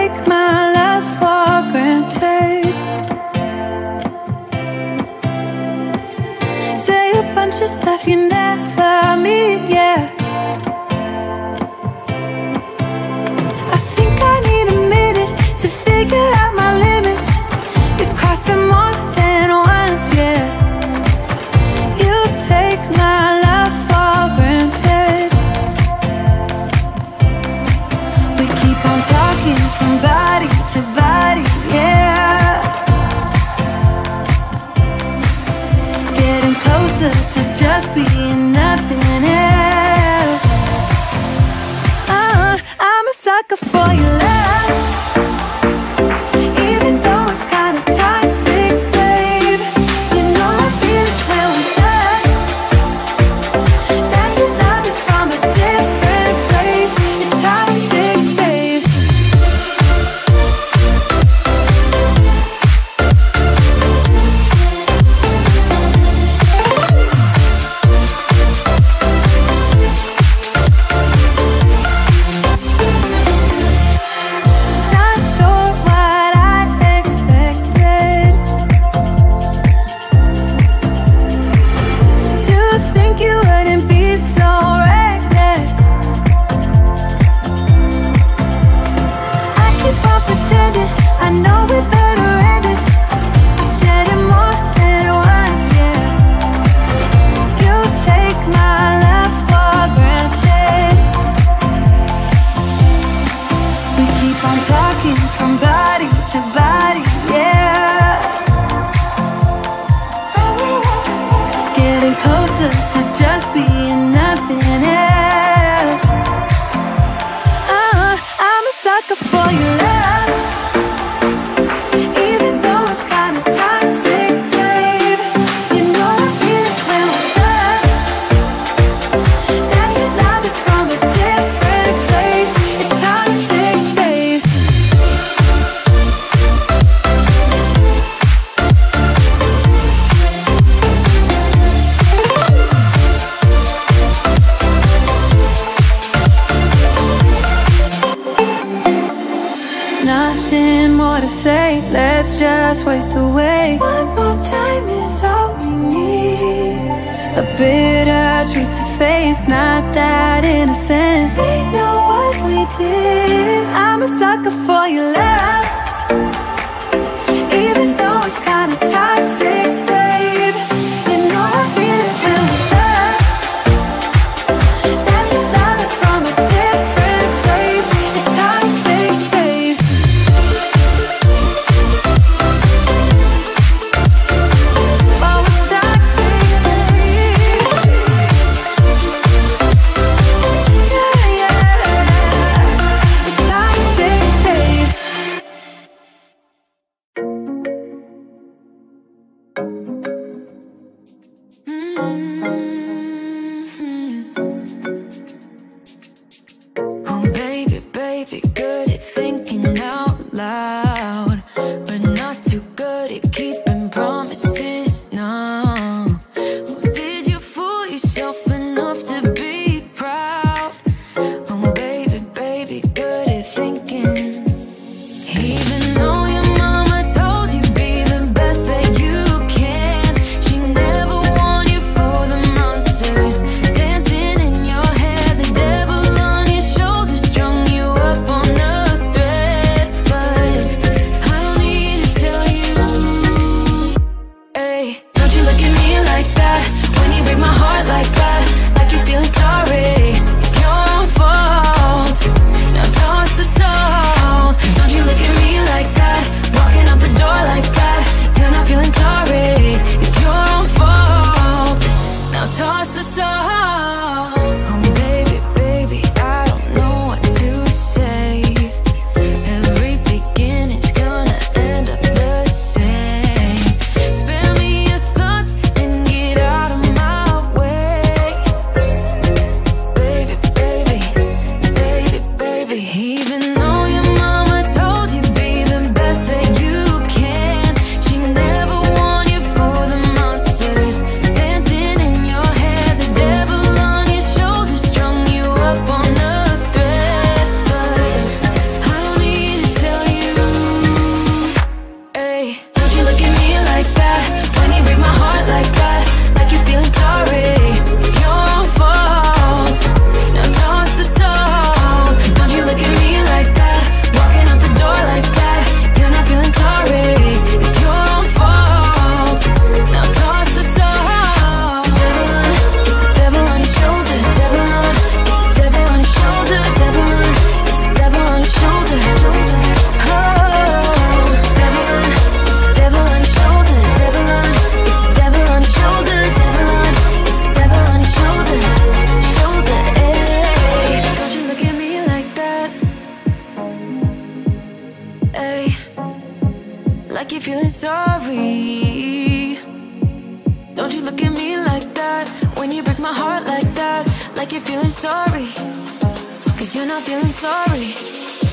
take my love for granted. Say a bunch of stuff you never mean, yeah. I think I need a minute to figure out my limits. You cross them more than once, yeah. You take my love for granted. We keep on talking from body to body, yeah. Getting closer to just being nothing else. I'm a sucker for your love. Even though it's kind of toxic, babe. You know I feel it when we touch. That your love is from a different place. It's toxic, babe. Not sure what I expected. To think you wouldn't be so reckless. I keep on pretending I know we better end it. I said it more than once, yeah. You take my love for granted. We keep on talking from body to body, yeah. Getting closer to just being nothing else. I'm a sucker for your love. Even though it's kind of toxic, babe. You know I feel it when we touch. That your love is from a different place. It's toxic, babe. Nothing more to say, let's just waste away. One more time is all we need. A bitter truth to face, not that innocent. We know what we did. I'm a sucker for your love. Even though it's kind of toxic, babe. You know I feel it when we touch. That your love is from a different place. It's toxic, babe. Oh, it's toxic, babe. Yeah, yeah. It's toxic, babe. at me like that? When you break my heart like that, like you're feeling sorry, 'cause you're not feeling sorry.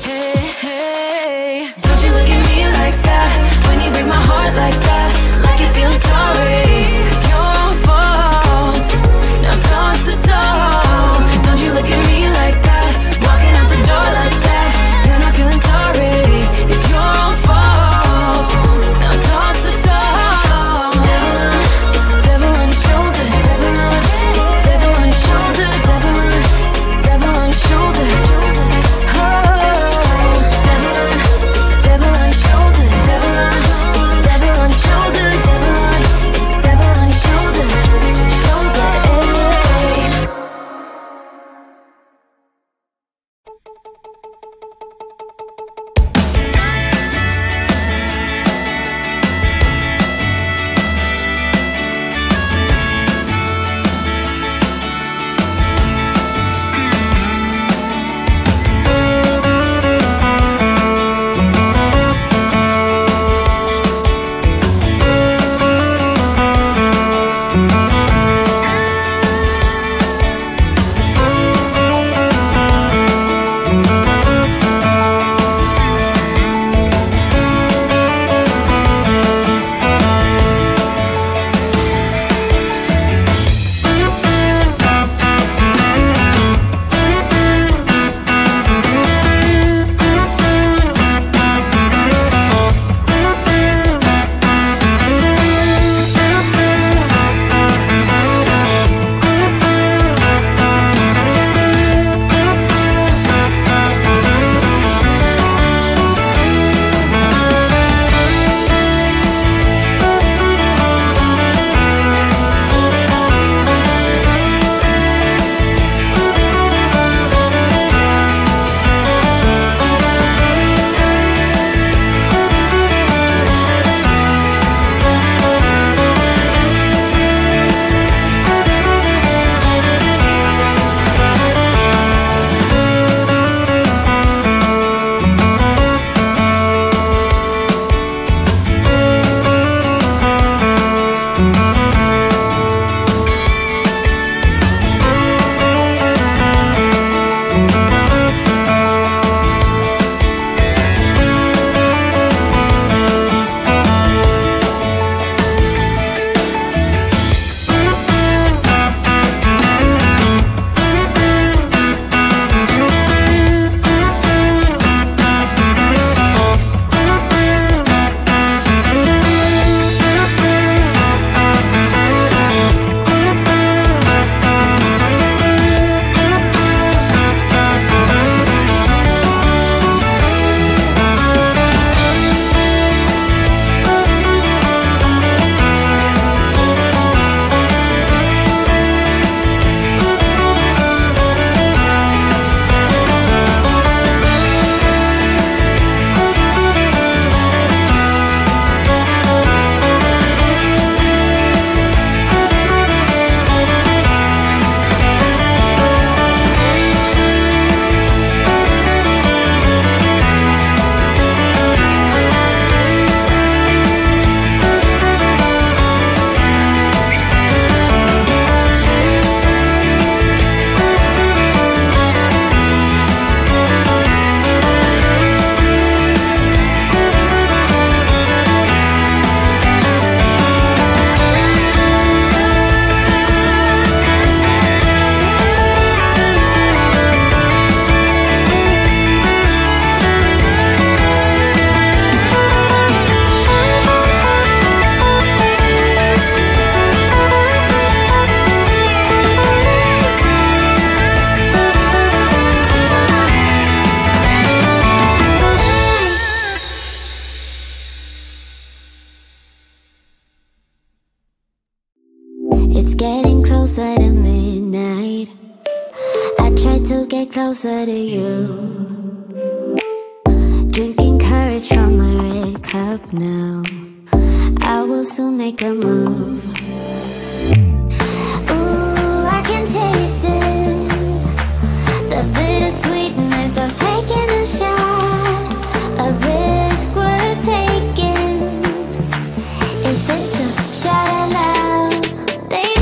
Hey, hey, don't you look at me like that? When you break my heart like that, like you're feeling sorry. It's your own fault. Now toss the soul. Don't you look at me like that? Walking out the door like that. You're not feeling sorry. It's your own fault. Now toss the soul. Devil on, it's a devil on your shoulder. Devil on, it's a devil on your shoulder. Devil on, it's a devil on your shoulder. closer to midnight. I try to get closer to you, drinking courage from my red cup now. I will soon make a move. Ooh, I can taste it, the bittersweetness of taking a shot, a risk worth taking. If it's a shot aloud, baby,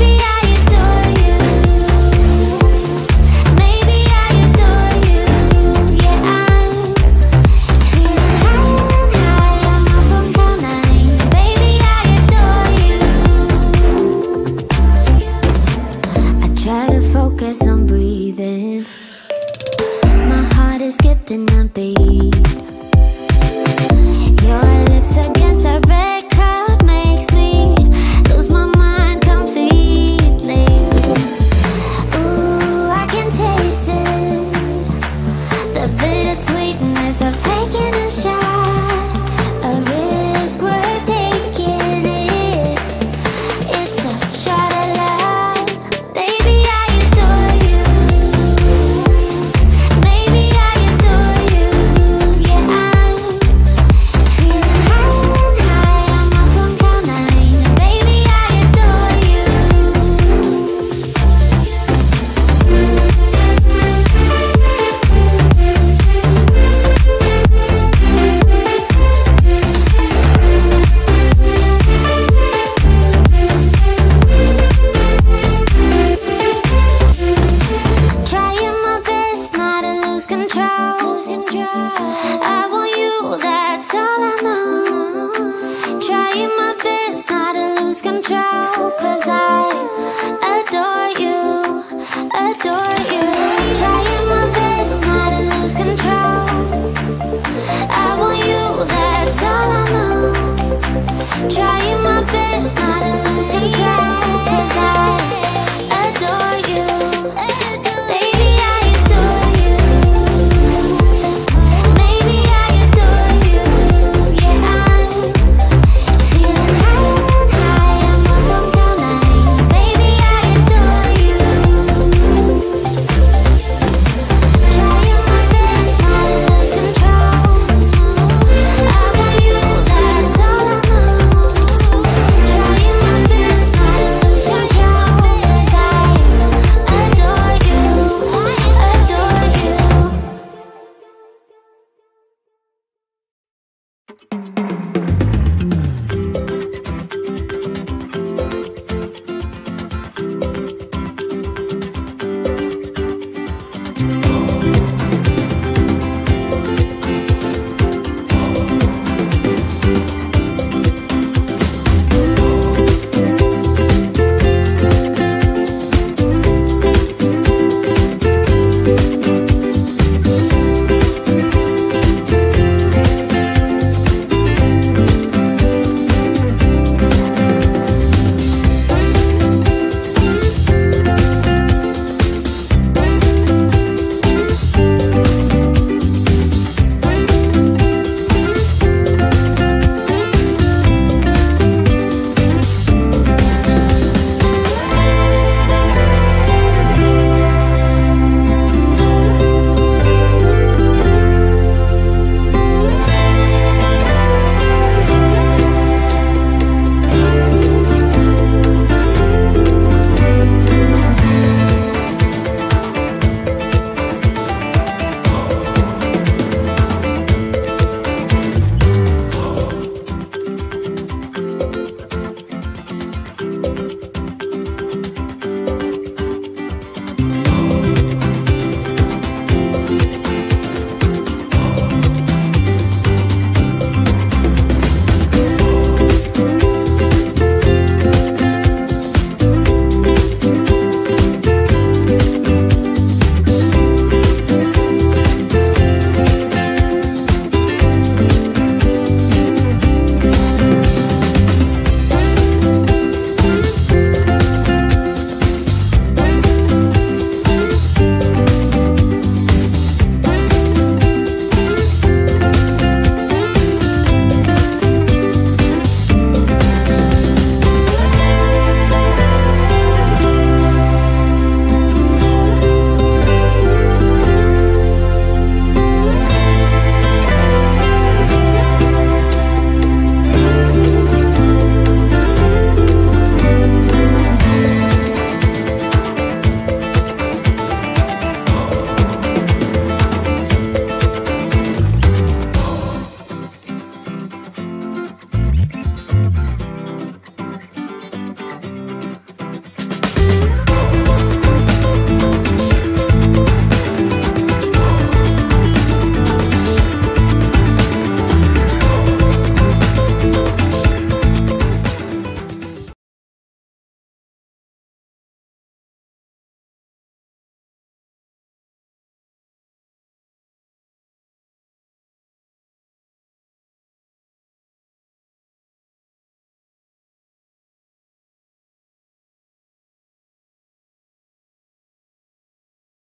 then I breathe.